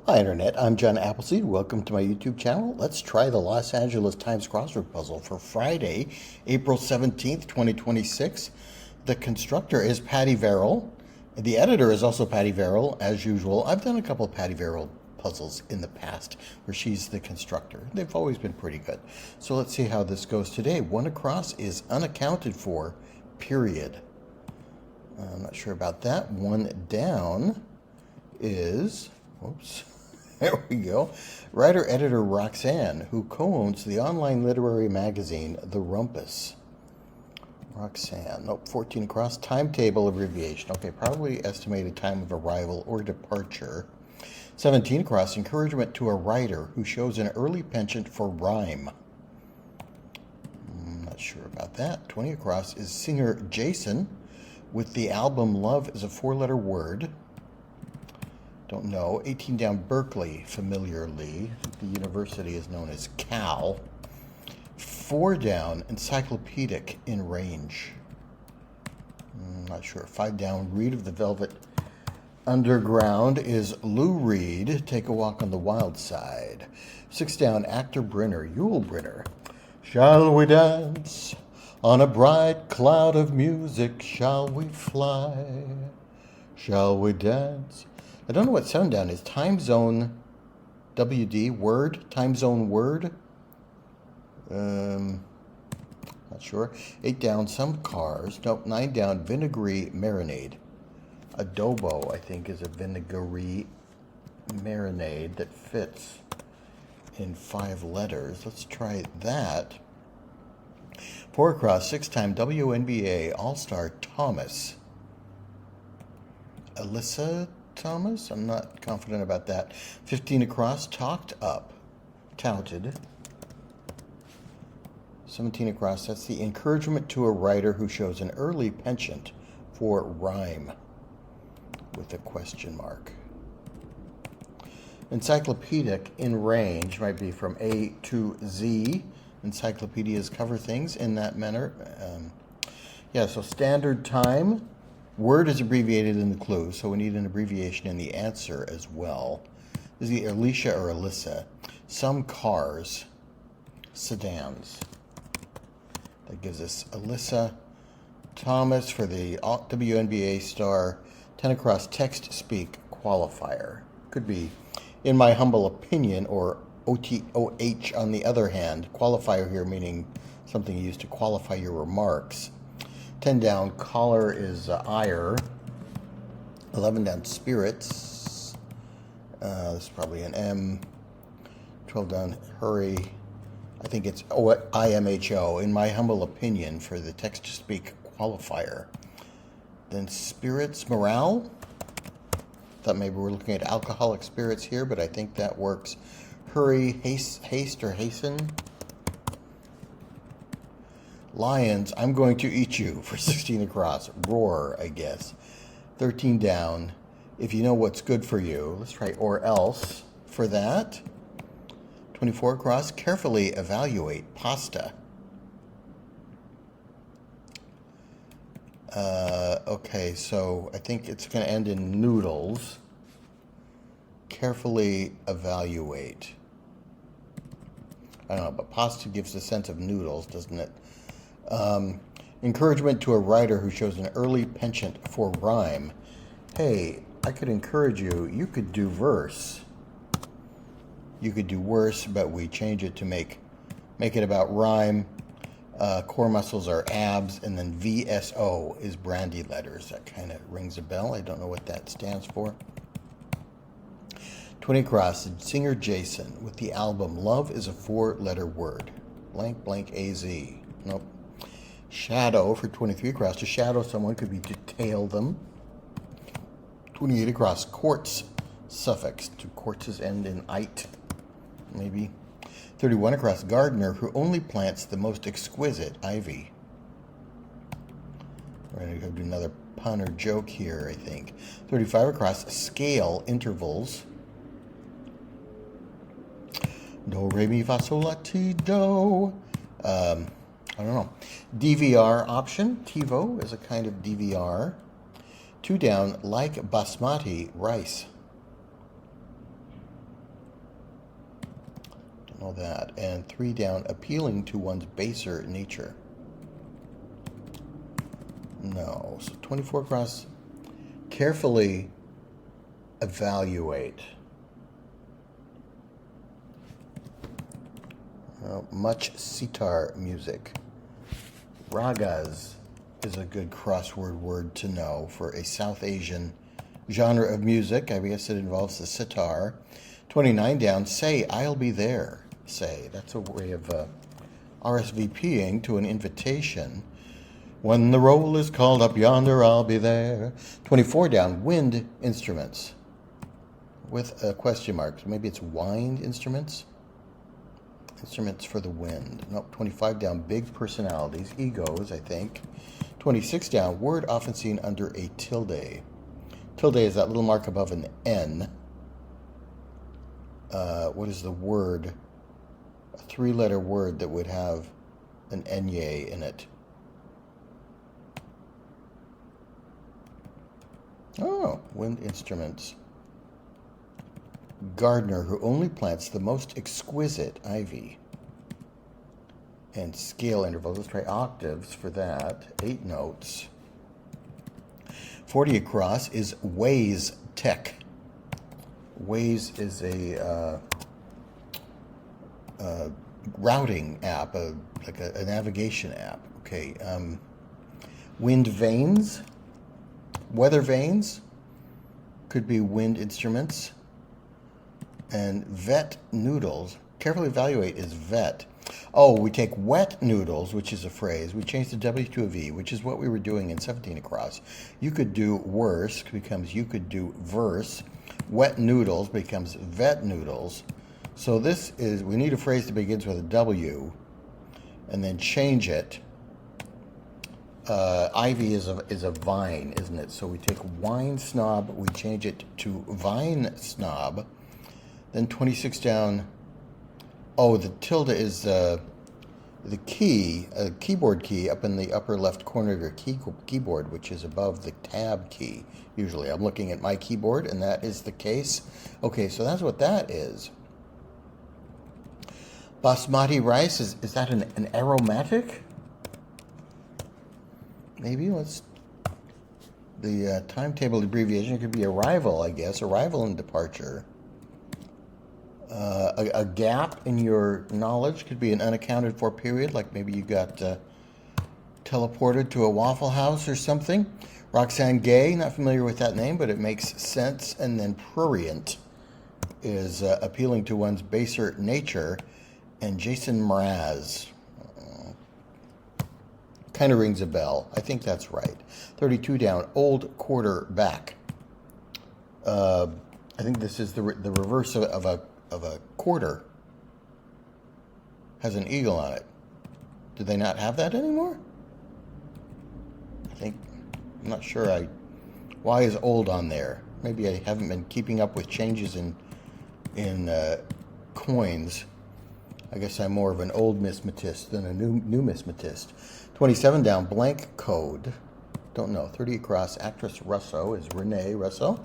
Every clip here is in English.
Hi Internet, I'm John Appleseed. Welcome to my YouTube channel. Let's try the Los Angeles Times crossword puzzle for Friday, April 17th, 2026. The constructor is Patti Varol. The editor is also Patti Varol, as usual. I've done a couple of Patti Varol puzzles in the past where she's the constructor. They've always been pretty good. So let's see how this goes today. One across is unaccounted for, period. I'm not sure about that. One down is, whoops, there we go, writer-editor Roxanne, who co-owns the online literary magazine The Rumpus. Roxanne, nope, 14 across, timetable abbreviation. Okay, probably estimated time of arrival or departure. 17 across, encouragement to a writer who shows an early penchant for rhyme. Not sure about that. 20 across is singer Jason with the album Love is a Four-Letter Word. Don't know. 18 down, Berkeley, familiarly. The university is known as Cal. 4 down, encyclopedic in range. Not sure. 5 down, Reed of the Velvet Underground is Lou Reed. Take a walk on the wild side. 6 down, actor Brenner, Yul Brynner. Shall we dance on a bright cloud of music? Shall we fly? Shall we dance? I don't know what 7 down is. Time zone WD word. Time zone word. Not sure. 8 down, some cars. Nope. 9 down, vinegary marinade. Adobo, I think, is a vinegary marinade that fits in 5 letters. Let's try that. 4 across, 6 time, WNBA All-Star Thomas. Alyssa Thomas? I'm not confident about that. 15 across, talked up. Touted. 17 across, that's the encouragement to a writer who shows an early penchant for rhyme with a question mark. Encyclopedic in range might be from A to Z. Encyclopedias cover things in that manner. Yeah, so standard time. Word is abbreviated in the clue, so we need an abbreviation in the answer as well. Is it Alicia or Alyssa? Some cars. Sedans. That gives us Alyssa. Thomas for the WNBA star. 10 across, text speak qualifier. Could be, in my humble opinion, or OTOH on the other hand. Qualifier here meaning something you use to qualify your remarks. 10 down, collar is ire. 11 down, spirits. This is probably an M. 12 down, hurry. I think it's IMHO, in my humble opinion, for the text-to-speak qualifier. Then spirits, morale. Thought maybe we're looking at alcoholic spirits here, but I think that works. Hurry, haste or hasten. Lions, I'm going to eat you for 16 across. Roar, I guess. 13 down. If you know what's good for you. Let's try or else for that. 24 across. Carefully evaluate. Pasta. Okay, so I think it's going to end in noodles. Carefully evaluate. I don't know, but pasta gives a sense of noodles, doesn't it? Encouragement to a writer who shows an early penchant for rhyme. Hey, I could encourage you. You could do verse. You could do worse, but we change it to make it about rhyme. Core muscles are abs, and then VSO is brandy letters. That kind of rings a bell. I don't know what that stands for. 20 across, singer Jason with the album Love is a Four-Letter Word. Blank, blank, AZ. Nope. Shadow for 23 across. To shadow someone could be to tail them. 28 across, quartz suffix. To quartzes end in ite, maybe. 31 across, gardener who only plants the most exquisite ivy. We're going to go do another pun or joke here, I think. 35 across, scale intervals. Do, re, mi, fa, sol, la, ti, do. I don't know. DVR option. TiVo is a kind of DVR. 2 down, like basmati rice. Don't know that. And 3 down, appealing to one's baser nature. No. So 24 across, carefully evaluate. Much sitar music. Ragas is a good crossword word to know for a South Asian genre of music. I guess it involves the sitar. 29 down, say, I'll be there. Say, that's a way of RSVPing to an invitation. When the roll is called up yonder, I'll be there. 24 down, wind instruments. With a question mark. So maybe it's wind instruments? Instruments for the wind. Nope, 25 down, big personalities, egos, I think. 26 down, word often seen under a tilde. Tilde is that little mark above an N. What is the word? A 3-letter word that would have an enye in it. Oh, wind instruments. Gardener who only plants the most exquisite ivy. And scale intervals. Let's try octaves for that. 8 notes. 40 across is Waze Tech. Waze is a routing app, like a navigation app. Okay. Wind vanes. Weather vanes. Could be wind instruments. And vet noodles. Carefully evaluate is vet. Oh, we take wet noodles, which is a phrase. We change the W to a V, which is what we were doing in 17 across. You could do worse, becomes you could do verse. Wet noodles becomes vet noodles. So this is, we need a phrase that begins with a W and then change it. Ivy is a vine, isn't it? So we take wine snob, we change it to vine snob. Then 26 down. Oh, the tilde is the key, a keyboard key up in the upper left corner of your keyboard, which is above the tab key. Usually, I'm looking at my keyboard, and that is the case. Okay, so that's what that is. Basmati rice, is that an aromatic? Maybe let's. The timetable abbreviation could be arrival, I guess. Arrival and departure. A gap in your knowledge could be an unaccounted for period, like maybe you got teleported to a Waffle House or something. Roxanne Gay, not familiar with that name, but it makes sense. And then prurient is appealing to one's baser nature. And Jason Mraz kind of rings a bell. I think that's right. 32 down, old quarterback. I think this is the reverse of a quarter. Has an eagle on it. Do they not have that anymore? I'm not sure. Why is old on there? Maybe I haven't been keeping up with changes in coins. I guess I'm more of an old mismatist than a new mismatist. 27 down, blank code. Don't know. 30 across, actress Russo is Renee Russo.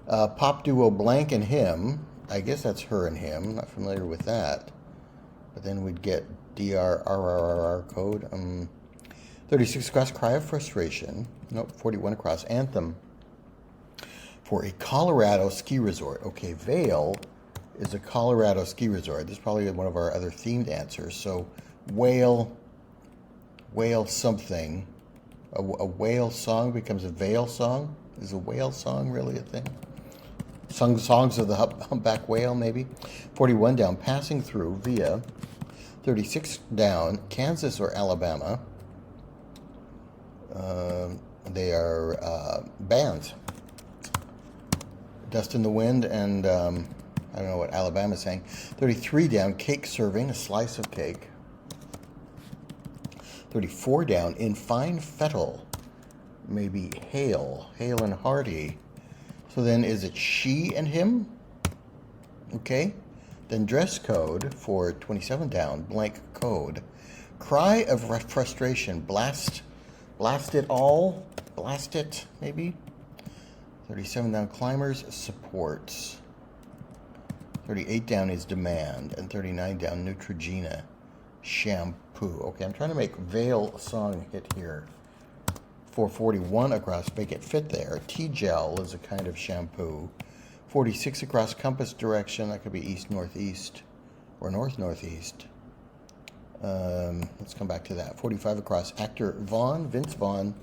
Pop duo Blank and Him. I guess that's her and him. Not familiar with that. But then we'd get DRRRR code. 36 across, Cry of Frustration. Nope, 41 across, Anthem for a Colorado ski resort. Okay, Vail is a Colorado ski resort. This is probably one of our other themed answers. So, whale something. A whale song becomes a Vail song. Is a whale song really a thing? Songs of the humpback whale, maybe. 41 down, passing through via. 36 down, Kansas or Alabama. They are bands. Dust in the Wind and I don't know what Alabama's saying. 33 down, cake serving, a slice of cake. 34 down, in fine fettle. Maybe hale and hearty. So then is it she and him? Okay. Then dress code for 27 down, blank code. Cry of frustration, blast it all, blast it maybe. 37 down, climbers, supports. 38 down is demand, and 39 down Neutrogena shampoo. Okay, I'm trying to make veil song hit here. 441 across, make it fit there. T-gel is a kind of shampoo. 46 across compass direction, that could be east-northeast or north-northeast. Let's come back to that. 45 across, actor Vaughn, Vince Vaughn.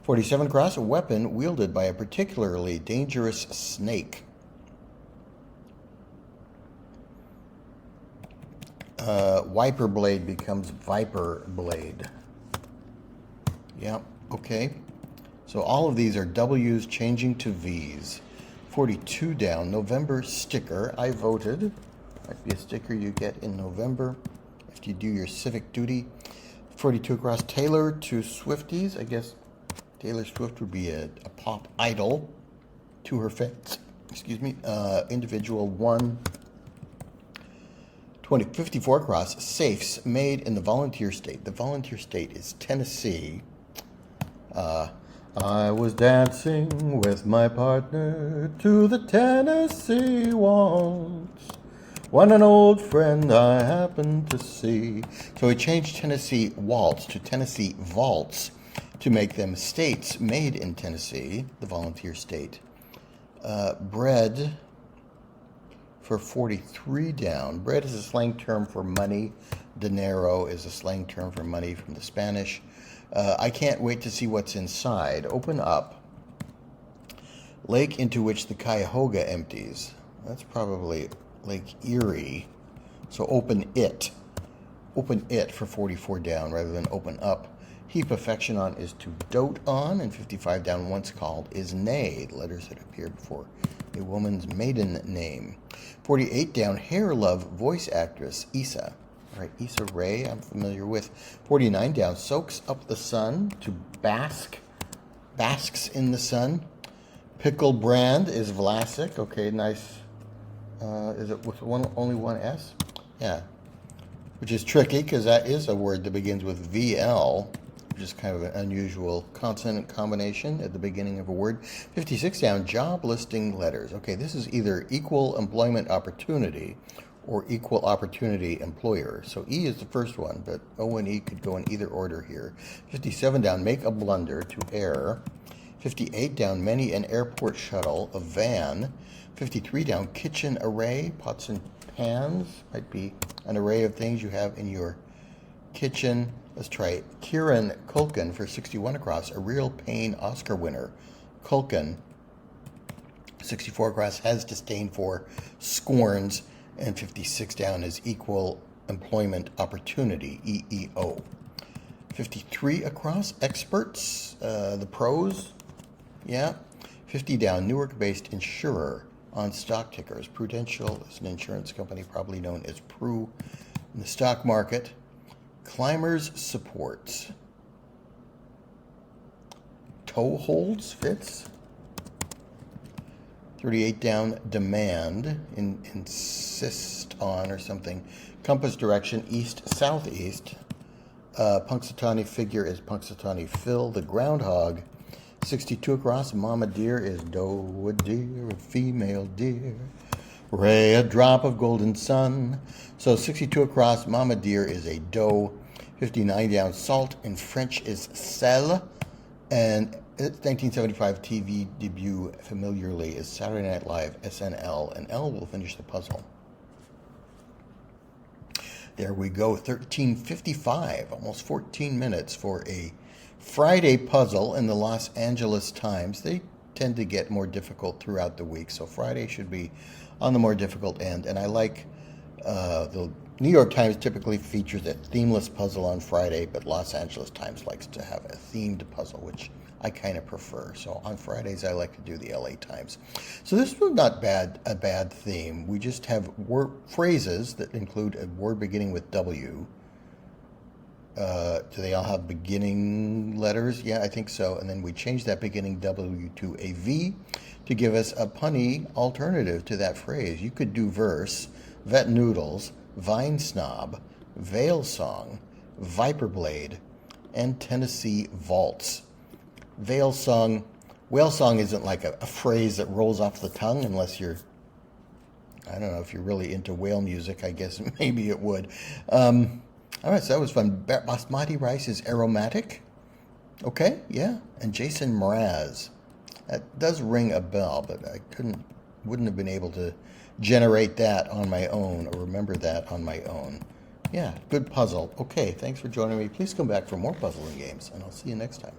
47 across, a weapon wielded by a particularly dangerous snake. Wiper blade becomes viper blade. Yep, okay. So all of these are W's changing to V's. 42 down, November sticker. I voted. Might be a sticker you get in November if you do your civic duty. 42 across, Taylor to Swifties. I guess Taylor Swift would be a pop idol to her fans. Excuse me. Individual 1. 54 across, safes made in the volunteer state. The volunteer state is Tennessee. I was dancing with my partner to the Tennessee waltz when an old friend I happened to see. So we changed Tennessee waltz to Tennessee vaults to make them states made in Tennessee, the volunteer state. Bread for 43 down. Bread is a slang term for money. Dinero is a slang term for money from the Spanish. I can't wait to see what's inside. Open up. Lake into which the Cuyahoga empties. That's probably Lake Erie. So open it. Open it for 44 down rather than open up. Heap affection on is to dote on, and 55 down once called is nay, letters that appear before a woman's maiden name. 48 down, hair love voice actress Issa. All right, Issa Rae, I'm familiar with. 49 down, soaks up the sun to bask, basks in the sun. Pickle brand is Vlasic. Okay, nice. Is it with only one S? Yeah, which is tricky because that is a word that begins with VL, which is kind of an unusual consonant combination at the beginning of a word. 56 down, job listing letters. Okay, this is either equal employment opportunity or equal opportunity employer. So E is the first one, but O and E could go in either order here. 57 down, make a blunder to err. 58 down, many an airport shuttle, a van. 53 down, kitchen array, pots and pans. Might be an array of things you have in your kitchen. Let's try Kieran Culkin for 61 across, a real pain Oscar winner. Culkin, 64 across, has disdain for, scorns, and 56 down is equal employment opportunity, EEO. 53 across, experts, the pros, yeah. 50 down, Newark-based insurer on stock tickers. Prudential is an insurance company probably known as Pru in the stock market. Climbers supports. Toe holds fits. 38 down, demand, insist on or something. Compass direction, east-southeast. Punxsutawney figure is Punxsutawney Phil, the groundhog. 62 across, mama deer is doe a deer, a female deer. Ray, a drop of golden sun. So 62 across, mama deer is a doe. 59 down, salt in French is sel. And 1975 TV debut familiarly is Saturday Night Live, SNL, and L will finish the puzzle. There we go, 13:55, almost 14 minutes for a Friday puzzle in the Los Angeles Times. They tend to get more difficult throughout the week, so Friday should be on the more difficult end. And I like the New York Times typically features a themeless puzzle on Friday, but Los Angeles Times likes to have a themed puzzle, which I kind of prefer. So on Fridays, I like to do the LA Times. So this was not a bad theme. We just have phrases that include a word beginning with W. Do they all have beginning letters? Yeah, I think so. And then we change that beginning W to a V to give us a punny alternative to that phrase. You could do verse, vet noodles, vine snob, veil song, viper blade, and Tennessee vaults. Whale song isn't like a phrase that rolls off the tongue unless you're I don't know if you're really into whale music. I guess maybe it would. All right, so that was fun. Basmati rice is aromatic. Okay, yeah. And Jason Mraz. That does ring a bell, but I wouldn't have been able to generate that on my own or remember that on my own. Yeah, good puzzle. Okay, thanks for joining me. Please come back for more puzzling games, and I'll see you next time.